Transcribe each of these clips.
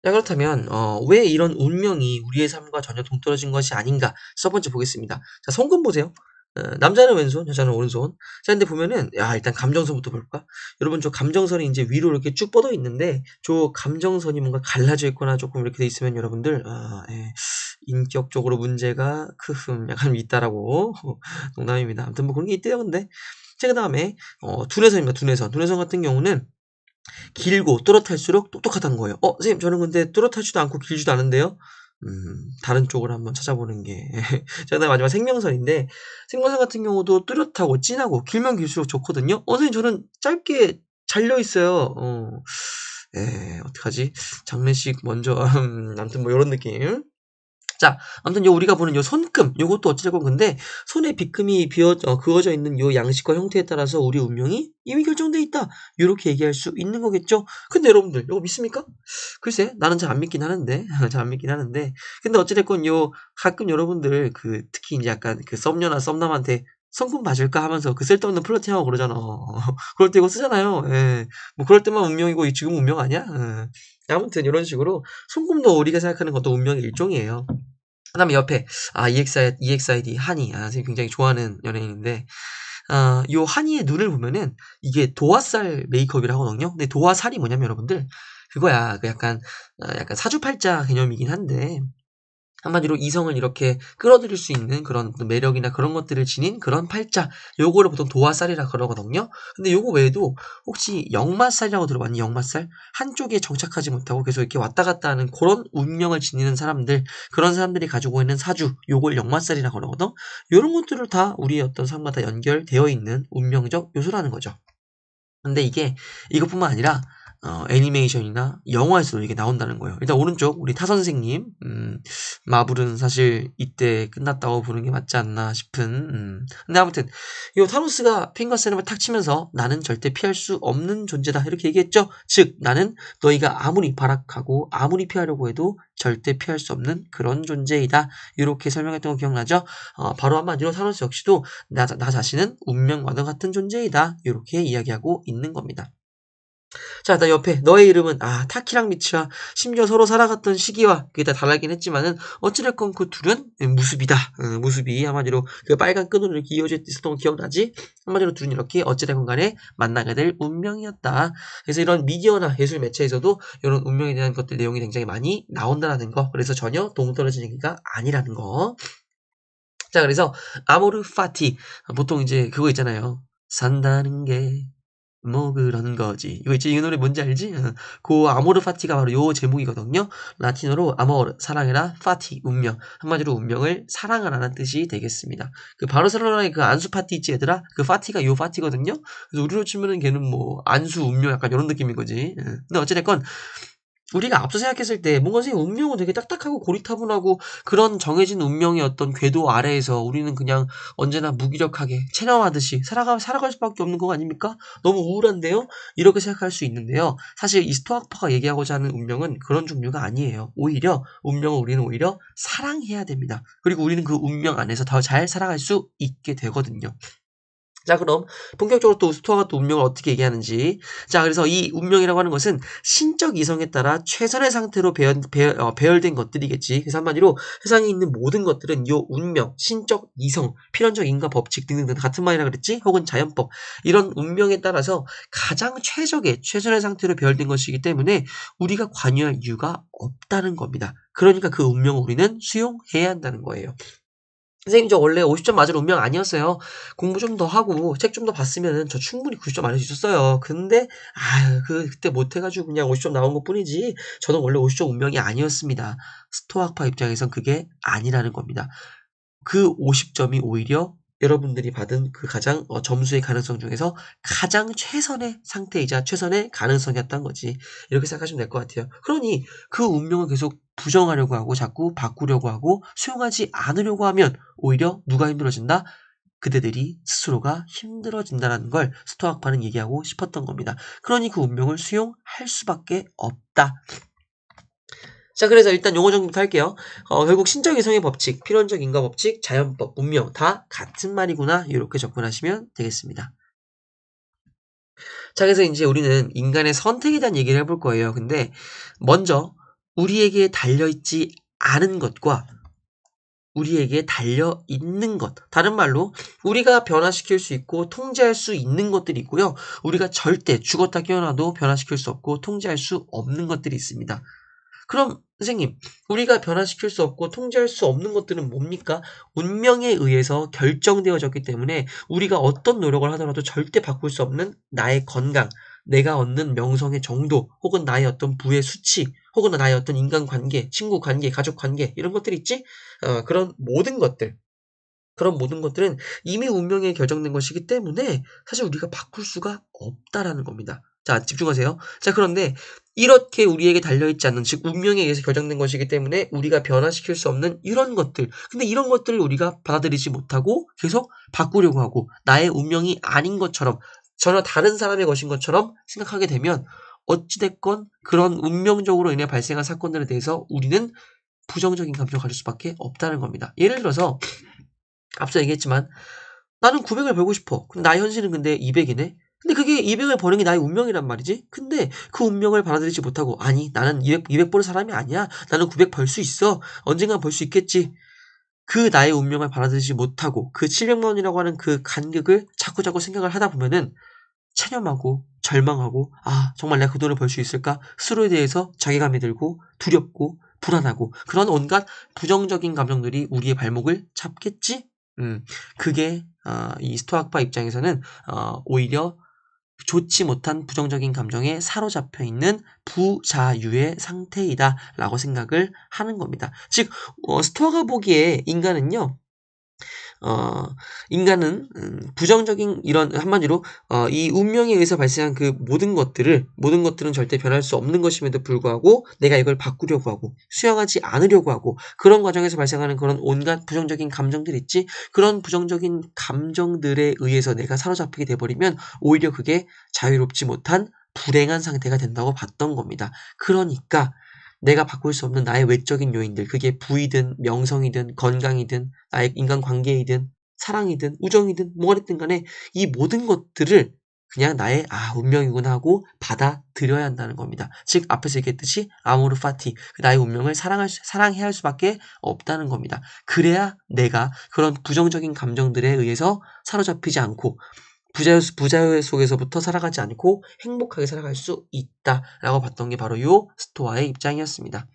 자, 그렇다면 왜 이런 운명이 우리의 삶과 전혀 동떨어진 것이 아닌가? 첫 번째 보겠습니다. 자, 손금 보세요. 남자는 왼손, 여자는 오른손. 자, 근데 보면은 일단 감정선부터 볼까? 여러분 저 감정선이 이제 위로 이렇게 쭉 뻗어 있는데 저 감정선이 뭔가 갈라져 있거나 조금 이렇게 돼 있으면 여러분들 예, 인격적으로 문제가 크흠 약간 있다라고 농담입니다. 아무튼 뭐 그런 게 있대요, 근데. 자, 그다음에 두뇌선입니다. 두뇌선. 두뇌선 같은 경우는 길고 또렷할수록 똑똑하다는 거예요. 선생님 저는 근데 또렷하지도 않고 길지도 않은데요. 다른 쪽을 한번 찾아보는 게. 자, 그다음에 마지막 생명선인데 생명선 같은 경우도 뚜렷하고 진하고 길면 길수록 좋거든요. 선생님 저는 짧게 잘려 있어요. 어떡하지? 장례식 먼저 아무튼 뭐 요런 느낌. 자, 아무튼 우리가 보는 요 손금, 요것도 어찌됐건 근데 손에 빗금이 그어져 있는 요 양식과 형태에 따라서 우리 운명이 이미 결정돼 있다. 요렇게 얘기할 수 있는 거겠죠? 근데 여러분들, 요거 믿습니까? 글쎄, 나는 잘 안 믿긴 하는데, 잘 안 믿긴 하는데. 근데 어찌됐건 가끔 여러분들 특히 이제 약간 썸녀나 썸남한테 손금 봐줄까 하면서 쓸데없는 플러팅하고 그러잖아. 그럴 때 이거 쓰잖아요. 예. 뭐 그럴 때만 운명이고 지금 운명 아니야? 예. 아무튼 이런 식으로 손금도 우리가 생각하는 것도 운명의 일종이에요. 그다음에 옆에 EXID 한이 선생님 굉장히 좋아하는 연예인인데 요 한이의 눈을 보면은 이게 도화살 메이크업이라고 하거든요. 근데 도화살이 뭐냐면 여러분들 그거야. 약간 사주팔자 개념이긴 한데 한마디로 이성을 이렇게 끌어들일 수 있는 그런 매력이나 그런 것들을 지닌 그런 팔자, 요거를 보통 도화살이라 그러거든요. 근데 요거 외에도 혹시 역마살이라고 들어봤니? 역마살? 한쪽에 정착하지 못하고 계속 이렇게 왔다 갔다 하는 그런 운명을 지니는 사람들, 그런 사람들이 가지고 있는 사주, 요걸 역마살이라 그러거든. 요런 것들을 다 우리의 어떤 삶과 다 연결되어 있는 운명적 요소라는 거죠. 근데 이것뿐만 아니라 애니메이션이나 영화에서도 이게 나온다는 거예요. 일단 오른쪽 우리 타 선생님 마블은 사실 이때 끝났다고 보는 게 맞지 않나 싶은 근데 아무튼 요 타노스가 핑거 세럼을 탁 치면서 나는 절대 피할 수 없는 존재다 이렇게 얘기했죠. 즉 나는 너희가 아무리 발악하고 아무리 피하려고 해도 절대 피할 수 없는 그런 존재이다. 이렇게 설명했던 거 기억나죠? 바로 한마디로 타노스 역시도 나 자신은 운명과도 같은 존재이다. 이렇게 이야기하고 있는 겁니다. 자, 나 옆에 너의 이름은 타키랑 미츠와 심지어 서로 살아갔던 시기와 그게 다 달라긴 했지만은 어찌됐건 그 둘은 무습이다. 무습이 한마디로 그 빨간 끈으로 이렇게 이어져 있었던 거 기억나지? 한마디로 둘은 이렇게 어찌됐건 간에 만나게 될 운명이었다. 그래서 이런 미디어나 예술 매체에서도 이런 운명에 대한 것들 내용이 굉장히 많이 나온다라는 거. 그래서 전혀 동떨어진 얘기가 아니라는 거. 자, 그래서 아모르 파티 보통 이제 그거 있잖아요. 산다는 게 뭐 그런 거지. 이거 있지? 이 노래 뭔지 알지? 그 아모르 파티가 바로 요 제목이거든요. 라틴어로 아모르 사랑해라 파티 운명. 한마디로 운명을 사랑하라는 뜻이 되겠습니다. 그 바르셀로나의 그 안수 파티 있지 얘들아? 그 파티가 요 파티거든요. 그래서 우리로 치면은 걔는 뭐 안수 운명 약간 이런 느낌인 거지. 근데 어찌됐건 우리가 앞서 생각했을 때 뭔가 선생님 운명은 되게 딱딱하고 고리타분하고 그런 정해진 운명의 어떤 궤도 아래에서 우리는 그냥 언제나 무기력하게 체념하듯이 살아갈 수밖에 없는 거 아닙니까? 너무 우울한데요? 이렇게 생각할 수 있는데요. 사실 이 스토아파가 얘기하고자 하는 운명은 그런 종류가 아니에요. 오히려 운명은 우리는 오히려 사랑해야 됩니다. 그리고 우리는 그 운명 안에서 더 잘 살아갈 수 있게 되거든요. 자, 그럼 본격적으로 또 스토아가 또 운명을 어떻게 얘기하는지. 자, 그래서 이 운명이라고 하는 것은 신적 이성에 따라 최선의 상태로 배열된 것들이겠지. 그래서 한마디로 세상에 있는 모든 것들은 이 운명, 신적 이성, 필연적 인과 법칙 등등 같은 말이라 그랬지? 혹은 자연법. 이런 운명에 따라서 가장 최선의 상태로 배열된 것이기 때문에 우리가 관여할 이유가 없다는 겁니다. 그러니까 그 운명을 우리는 수용해야 한다는 거예요. 선생님 저 원래 50점 맞을 운명 아니었어요. 공부 좀 더 하고 책 좀 더 봤으면은 저 충분히 90점 맞을 수 있었어요. 근데 그때 못해가지고 그냥 50점 나온 것뿐이지 저는 원래 50점 운명이 아니었습니다. 스토아파 입장에선 그게 아니라는 겁니다. 그 50점이 오히려 여러분들이 받은 그 가장 점수의 가능성 중에서 가장 최선의 상태이자 최선의 가능성이었던 거지. 이렇게 생각하시면 될 것 같아요. 그러니 그 운명을 계속 부정하려고 하고 자꾸 바꾸려고 하고 수용하지 않으려고 하면 오히려 누가 힘들어진다? 그대들이 스스로가 힘들어진다는 걸 스토아파는 얘기하고 싶었던 겁니다. 그러니 그 운명을 수용할 수밖에 없다. 자, 그래서 일단 용어 정리부터 할게요. 결국 신적 이성의 법칙, 필연적 인과 법칙, 자연법, 운명 다 같은 말이구나 이렇게 접근하시면 되겠습니다. 자, 그래서 이제 우리는 인간의 선택에 대한 얘기를 해볼 거예요. 근데 먼저 우리에게 달려있지 않은 것과 우리에게 달려있는 것. 다른 말로 우리가 변화시킬 수 있고 통제할 수 있는 것들이 있고요. 우리가 절대 죽었다 깨어나도 변화시킬 수 없고 통제할 수 없는 것들이 있습니다. 그럼 선생님, 우리가 변화시킬 수 없고 통제할 수 없는 것들은 뭡니까? 운명에 의해서 결정되어졌기 때문에 우리가 어떤 노력을 하더라도 절대 바꿀 수 없는 나의 건강, 내가 얻는 명성의 정도, 혹은 나의 어떤 부의 수치, 혹은 나의 어떤 인간관계, 친구관계, 가족관계 이런 것들이 있지? 그런 모든 것들은 이미 운명에 결정된 것이기 때문에 사실 우리가 바꿀 수가 없다라는 겁니다. 자, 집중하세요. 자, 그런데 이렇게 우리에게 달려있지 않는, 즉 운명에 의해서 결정된 것이기 때문에 우리가 변화시킬 수 없는 이런 것들. 근데 이런 것들을 우리가 받아들이지 못하고 계속 바꾸려고 하고 나의 운명이 아닌 것처럼, 전혀 다른 사람의 것인 것처럼 생각하게 되면 어찌됐건 그런 운명적으로 인해 발생한 사건들에 대해서 우리는 부정적인 감정을 가질 수밖에 없다는 겁니다. 예를 들어서 앞서 얘기했지만 나는 900을 벌고 싶어. 근데 나의 현실은 근데 200이네. 근데 그게 200을 버는 게 나의 운명이란 말이지. 근데 그 운명을 받아들이지 못하고 아니 나는 200 버는 사람이 아니야. 나는 900 벌 수 있어. 언젠간 벌 수 있겠지. 그 나의 운명을 받아들이지 못하고 그 700만 원이라고 하는 그 간극을 자꾸자꾸 생각을 하다 보면은 체념하고 절망하고 아 정말 내가 그 돈을 벌 수 있을까? 스스로에 대해서 자괴감이 들고 두렵고 불안하고 그런 온갖 부정적인 감정들이 우리의 발목을 잡겠지? 그게 이 스토아파 입장에서는 오히려 좋지 못한 부정적인 감정에 사로잡혀 있는 부자유의 상태이다라고 생각을 하는 겁니다. 즉 스토아가 보기에 어, 인간은 부정적인 이런 한마디로 이 운명에 의해서 발생한 그 모든 것들은 절대 변할 수 없는 것임에도 불구하고 내가 이걸 바꾸려고 하고 수용하지 않으려고 하고 그런 과정에서 발생하는 그런 온갖 부정적인 감정들 있지 그런 부정적인 감정들에 의해서 내가 사로잡히게 돼버리면 오히려 그게 자유롭지 못한 불행한 상태가 된다고 봤던 겁니다. 그러니까 내가 바꿀 수 없는 나의 외적인 요인들, 그게 부이든 명성이든 건강이든 나의 인간관계이든 사랑이든 우정이든 뭐가 됐든 간에 이 모든 것들을 그냥 나의 운명이구나 하고 받아들여야 한다는 겁니다. 즉 앞에서 얘기했듯이 아모르 파티, 나의 운명을 사랑해야 할 수밖에 없다는 겁니다. 그래야 내가 그런 부정적인 감정들에 의해서 사로잡히지 않고 부자유 속에서부터 살아가지 않고 행복하게 살아갈 수 있다라고 봤던 게 바로 요 스토아의 입장이었습니다.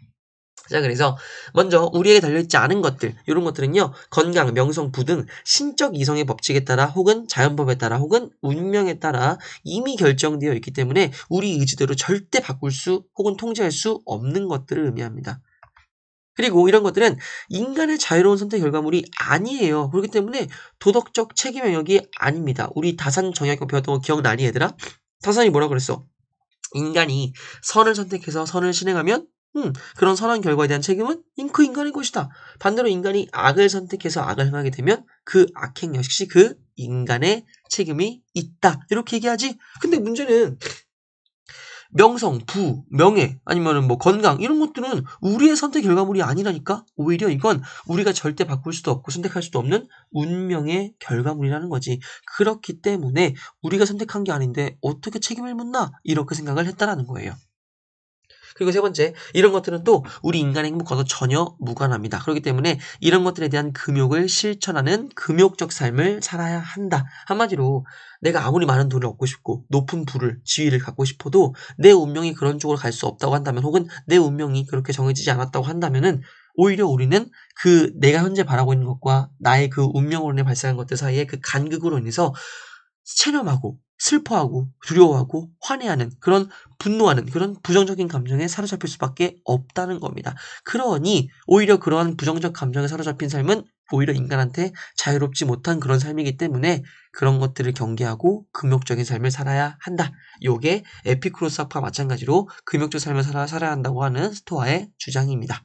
자, 그래서 먼저 우리에게 달려있지 않은 것들, 이런 것들은요, 건강, 명성, 부 등 신적 이성의 법칙에 따라 혹은 자연법에 따라 혹은 운명에 따라 이미 결정되어 있기 때문에 우리 의지대로 절대 바꿀 수 혹은 통제할 수 없는 것들을 의미합니다. 그리고 이런 것들은 인간의 자유로운 선택 결과물이 아니에요. 그렇기 때문에 도덕적 책임 영역이 아닙니다. 우리 다산 정약용 배웠던 거 기억나니 얘들아? 다산이 뭐라 그랬어? 인간이 선을 선택해서 선을 실행하면 그런 선한 결과에 대한 책임은 그 인간의 것이다. 반대로 인간이 악을 선택해서 악을 행하게 되면 그 악행 역시 그 인간의 책임이 있다. 이렇게 얘기하지? 근데 문제는 명성, 부, 명예, 아니면은 뭐 건강 이런 것들은 우리의 선택 결과물이 아니라니까. 오히려 이건 우리가 절대 바꿀 수도 없고 선택할 수도 없는 운명의 결과물이라는 거지. 그렇기 때문에 우리가 선택한 게 아닌데 어떻게 책임을 묻나 이렇게 생각을 했다라는 거예요. 그리고 세 번째, 이런 것들은 또 우리 인간의 행복과도 전혀 무관합니다. 그렇기 때문에 이런 것들에 대한 금욕을 실천하는 금욕적 삶을 살아야 한다. 한마디로 내가 아무리 많은 돈을 얻고 싶고 높은 부를, 지위를 갖고 싶어도 내 운명이 그런 쪽으로 갈 수 없다고 한다면 혹은 내 운명이 그렇게 정해지지 않았다고 한다면은 오히려 우리는 그 내가 현재 바라고 있는 것과 나의 그 운명으로 인해 발생한 것들 사이에 그 간극으로 인해서 체념하고 슬퍼하고 두려워하고 화내하는 그런 분노하는 그런 부정적인 감정에 사로잡힐 수밖에 없다는 겁니다. 그러니 오히려 그러한 부정적 감정에 사로잡힌 삶은 오히려 인간한테 자유롭지 못한 그런 삶이기 때문에 그런 것들을 경계하고 금욕적인 삶을 살아야 한다. 요게 에피쿠로스 학파와 마찬가지로 금욕적 삶을 살아야 한다고 하는 스토아의 주장입니다.